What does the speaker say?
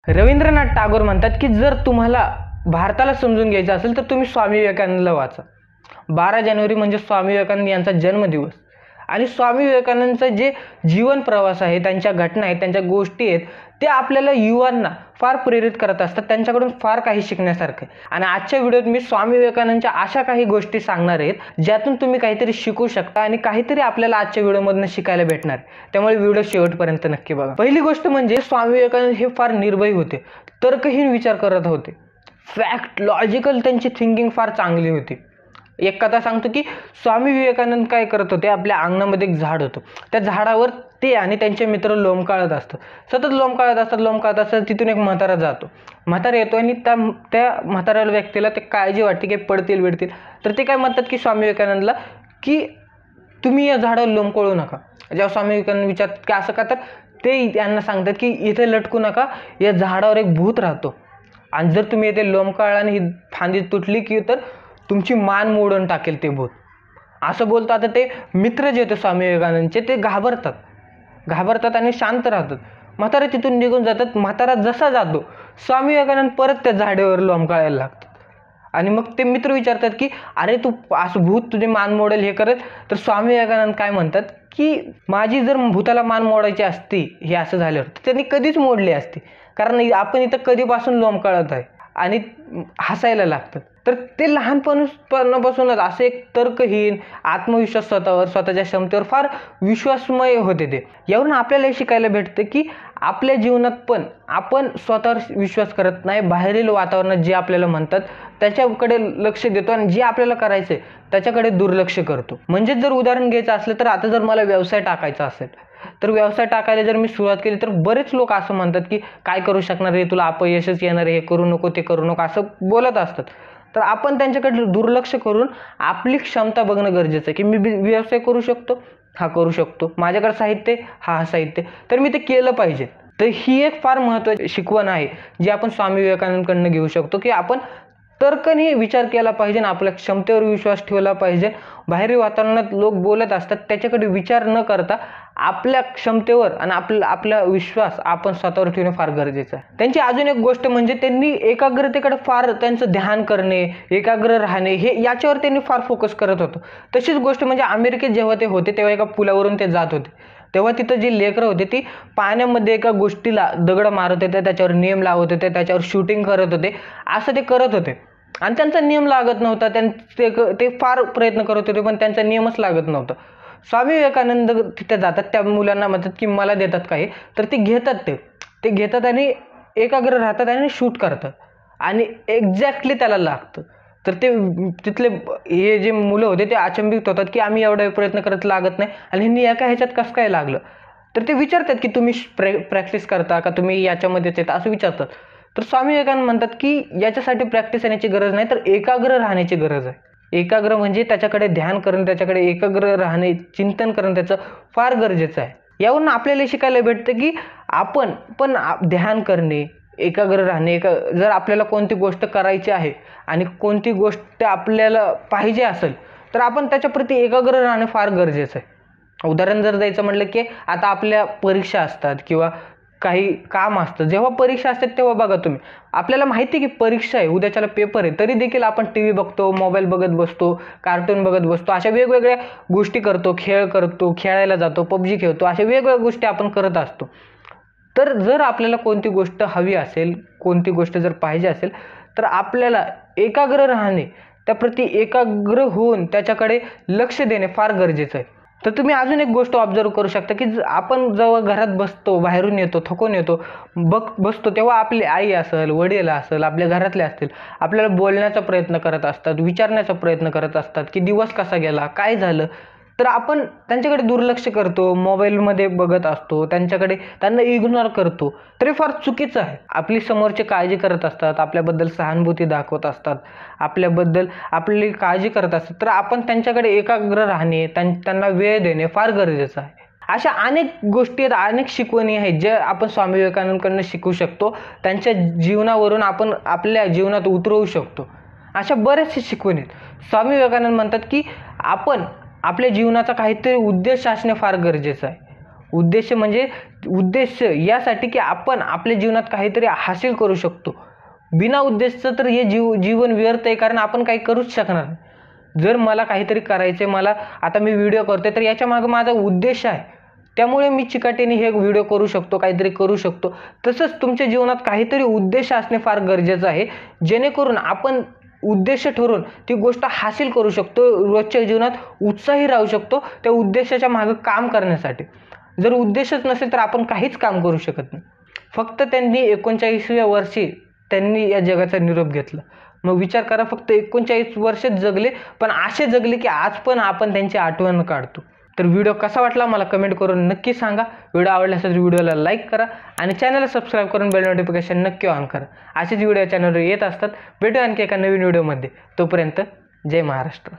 रवींद्रनाथ टागोर म्हणतात की जर तुम्हाला भारताला समजून घ्यायचं असेल तर तुम्ही स्वामी विवेकानंदला वाचा. 12 जानेवारी म्हणजे स्वामी विवेकानंद यांचा जन्मदिवस आणि स्वामी विवेकानंदचा जे जीवन प्रवास आहे, त्यांच्या घटना आहेत, त्यांच्या गोष्टी आहेत, ते आपल्याला युवांना फार प्रेरित करत असतात. त्यांच्याकडून फार काही शिकण्यासारखं आहे. आणि आजच्या व्हिडिओत मी स्वामी विवेकानंदच्या अशा काही गोष्टी सांगणार आहेत ज्यातून तुम्ही काहीतरी शिकू शकता आणि काहीतरी आपल्याला आजच्या व्हिडिओमधून शिकायला भेटणार. त्यामुळे व्हिडिओ शेवटपर्यंत नक्की बघा. पहिली गोष्ट म्हणजे स्वामी विवेकानंद हे फार निर्भय होते, तर्कहीन विचार करत होते. फॅक्ट, लॉजिकल त्यांची थिंकिंग फार चांगली होती. एक कथा सांगतो की स्वामी विवेकानंद काय करत होते, आपल्या अंगणामध्ये एक झाड होतं. त्या झाडावर ते आणि त्यांचे मित्र लोंबकाळत असतात. सतत लोंबकाळत असतात. तिथून एक म्हातारा जातो. म्हातारा येतो आणि त्या म्हाताऱ्या व्यक्तीला ते काळजी वाटते की पडतील बिडतील. तर ते काय म्हणतात की स्वामी विवेकानंदला की तुम्ही या झाडावर लोंबकळू नका. जेव्हा स्वामी विवेकानंद विचारतात की असं का, तर ते त्यांना सांगतात की इथे लटकू नका, या झाडावर एक भूत राहतो आणि जर तुम्ही इथे लोंबकाळ आणि ही फांदी तुटली की तर तुमची मान मोडून टाकेल ते भूत. असं बोलतो. आता ते मित्र जे होते स्वामी विवेकानंदचे ते घाबरतात आणि शांत राहतात. म्हातारा तिथून निघून जातात. म्हातारा जसा जातो स्वामी विवेकानंद परत त्या झाडेवर लोंबकाळायला लागतात. आणि मग ते मित्र विचारतात की अरे तू असं भूत तुझे मान मोडेल हे करत. तर स्वामी विवेकानंद काय म्हणतात की माझी जर भूताला मान मोडायची असती हे असं झाल्यावर तर त्यांनी कधीच मोडली असती, कारण आपण इथं कधीपासून लोंबकाळत आहे. आणि हसायला लागतात. तर ते लहानपणापासूनच असे एक तर्कहीन, आत्मविश्वास स्वतःवर, स्वतःच्या क्षमतेवर फार विश्वासमय होते ते. यावरून आपल्याला हे शिकायला भेटतं की आपल्या जीवनात पण आपण स्वतःवर विश्वास करत नाही, बाहेरील वातावरणात जे आपल्याला म्हणतात त्याच्याकडे लक्ष देतो आणि जे आपल्याला करायचं आहे त्याच्याकडे दुर्लक्ष करतो. म्हणजे जर उदाहरण घ्यायचं असलं तर आता जर मला व्यवसाय टाकायचा असेल तर व्यवसाय टाकायला जर मी सुरुवात केली तर बरेच लोक असं म्हणतात की काय करू शकणार आहे, तुला अपयशच येणार आहे, हे करू नको ते करू नको असं बोलत असतात. तर आपण त्यांच्याकडे दुर्लक्ष करून आपली क्षमता बघणं गरजेचं आहे की मी व्यवसाय करू शकतो, हा करू शकतो, माझ्याकडे साहित्य, हा साहित्य, तर मी ते केलं पाहिजे. तर ही एक फार महत्त्वाची शिकवण आहे जी आपण स्वामी विवेकानंदकडनं घेऊ शकतो की आपण तर्कने विचार केला पाहिजे, आपल्या क्षमतेवर विश्वास ठेवला पाहिजे. बाहेरील वातावरणात लोक बोलत असतात त्याच्याकडे विचार न करता आपल्या क्षमतेवर आणि आपला विश्वास आपण स्वतःवर ठेवणं फार गरजेचं आहे. त्यांची अजून एक गोष्ट म्हणजे त्यांनी एकाग्रतेकडे फार, त्यांचं ध्यान करणे, एकाग्र राहणे हे याच्यावर त्यांनी फार फोकस करत होतं. तशीच गोष्ट म्हणजे अमेरिकेत जेव्हा ते होते तेव्हा एका पुलावरून ते जात होते. तेव्हा तिथं जी लेकरं होते ती पाण्यामध्ये एका गोष्टीला दगड मारत होते, त्याच्यावर नियम लावत होते, त्याच्यावर शूटिंग करत होते. असं ते करत होते आणि त्यांचा नियम लागत नव्हता. ते फार प्रयत्न करत होते पण त्यांचा नियमच लागत नव्हता. स्वामी विवेकानंद तिथे जातात, त्या मुलांना म्हणतात की मला देतात काही, तर ते घेतात आणि एकाग्र राहतात आणि शूट करतात आणि एक्झॅक्टली त्याला लागतं. तर ते तिथले हे जे मुलं होते ते अचंबित होतात की आम्ही एवढा प्रयत्न करत लागत नाही आणि ह्यांनी एका ह्याच्यात कसं काय लागलं. तर ते विचारतात की तुम्ही प्रॅक्टिस करता का, तुम्ही याच्यामध्येच येता, असं विचारतात. तर स्वामी विवेकानंद म्हणतात की याच्यासाठी प्रॅक्टिस येण्याची गरज नाही, तर एकाग्र राहण्याची गरज आहे. एकाग्र म्हणजे त्याच्याकडे ध्यान करणं, त्याच्याकडे एकाग्र राहणे, चिंतन करणं त्याचं फार गरजेचं आहे. यावरून आपल्याला शिकायला भेटतं की आपण पण ध्यान करणे, एकाग्र राहणे, जर आपल्याला कोणती गोष्ट करायची आहे आणि कोणती गोष्ट आपल्याला पाहिजे असेल तर आपण त्याच्याप्रती एकाग्र राहणं फार गरजेचं आहे. उदाहरण जर द्यायचं म्हटलं की आता आपल्या परीक्षा असतात किंवा काही काम असतं. जेव्हा परीक्षा असतात तेव्हा बघा तुम्ही, आपल्याला माहिती आहे की परीक्षा आहे, उद्याच्याला पेपर आहे, तरी देखील आपण टी व्ही बघतो, मोबाईल बघत बसतो, कार्टून बघत बसतो, अशा वेगवेगळ्या गोष्टी करतो, खेळायला जातो, पबजी खेळतो, अशा वेगवेगळ्या गोष्टी आपण करत असतो. तर जर आपल्याला कोणती गोष्ट हवी असेल, कोणती गोष्ट जर पाहिजे असेल तर आपल्याला एकाग्र राहणे, त्याप्रती एकाग्र होऊन त्याच्याकडे लक्ष देणे फार गरजेचं आहे. तर तुम्ही अजून एक गोष्ट ऑब्झर्व करू शकता की आपण जेव्हा घरात बसतो, बाहेरून येतो, थकून येतो, बसतो, तेव्हा आपली आई असेल, वडील असेल, आपल्या घरातले असतील, आपल्याला बोलण्याचा प्रयत्न करत असतात, विचारण्याचा प्रयत्न करत असतात की दिवस कसा गेला, काय झालं. तर आपण त्यांच्याकडे दुर्लक्ष करतो, मोबाईलमध्ये बघत असतो, त्यांना इग्नोर करतो. तर हे फार चुकीचं आहे. आपली समोरची काळजी करत असतात, आपल्याबद्दल सहानुभूती दाखवत असतात, आपल्याबद्दल आपली काळजी करत असतात, तर आपण त्यांच्याकडे एकाग्र राहणे, त्यांना वेळ देणे फार गरजेचं आहे. अशा अनेक गोष्टी आहेत, अनेक शिकवणी आहेत ज्या आपण स्वामी विवेकानंदकडून शिकू शकतो. त्यांच्या जीवनावरून आपण आपल्या जीवनात उतरवू शकतो. अशा बऱ्याचशा शिकवणी आहेत. स्वामी विवेकानंद म्हणतात की आपण आपल्या जीवनाचा काहीतरी उद्देश असणे फार गरजेचं आहे. उद्देश म्हणजे उद्देश यासाठी की आपण आपल्या जीवनात काहीतरी हासिल करू शकतो. बिना उद्देशाचं तर हे जीवन व्यर्थ आहे, कारण आपण काही करूच शकणार नाही. जर मला काहीतरी करायचं आहे, मला आता मी व्हिडिओ करतोय तर याच्या मागे माझा उद्देश आहे, त्यामुळे मी चिकाटीने हे व्हिडिओ करू शकतो, काहीतरी करू शकतो. तसंच तुमच्या जीवनात काहीतरी उद्देश असणे फार गरजेचं आहे, जेणेकरून आपण उद्देश ठरवून ती गोष्ट हासिल करू शकतो, रोजच्या जीवनात उत्साही राहू शकतो त्या उद्देशाच्या मागे काम करण्यासाठी. जर उद्देशच नसेल तर आपण काहीच काम करू शकत नाही. फक्त त्यांनी 39व्या वर्षी त्यांनी या जगाचा निरोप घेतला. मग विचार करा, फक्त 39 वर्षच जगले, पण असे जगले की आज पण आपण त्यांची आठवण काढतो. तर व्हिडिओ कसा वाटला मला कमेंट करून नक्की सांगा. व्हिडिओ आवडला असेल तर व्हिडिओला लाईक करा आणि चॅनलला सबस्क्राईब करून बेल नोटिफिकेशन नक्की ऑन करा. असेच व्हिडिओ चॅनलवर येत असतात. भेटूया आणखी एका नवीन व्हिडिओमध्ये. तोपर्यंत जय महाराष्ट्र.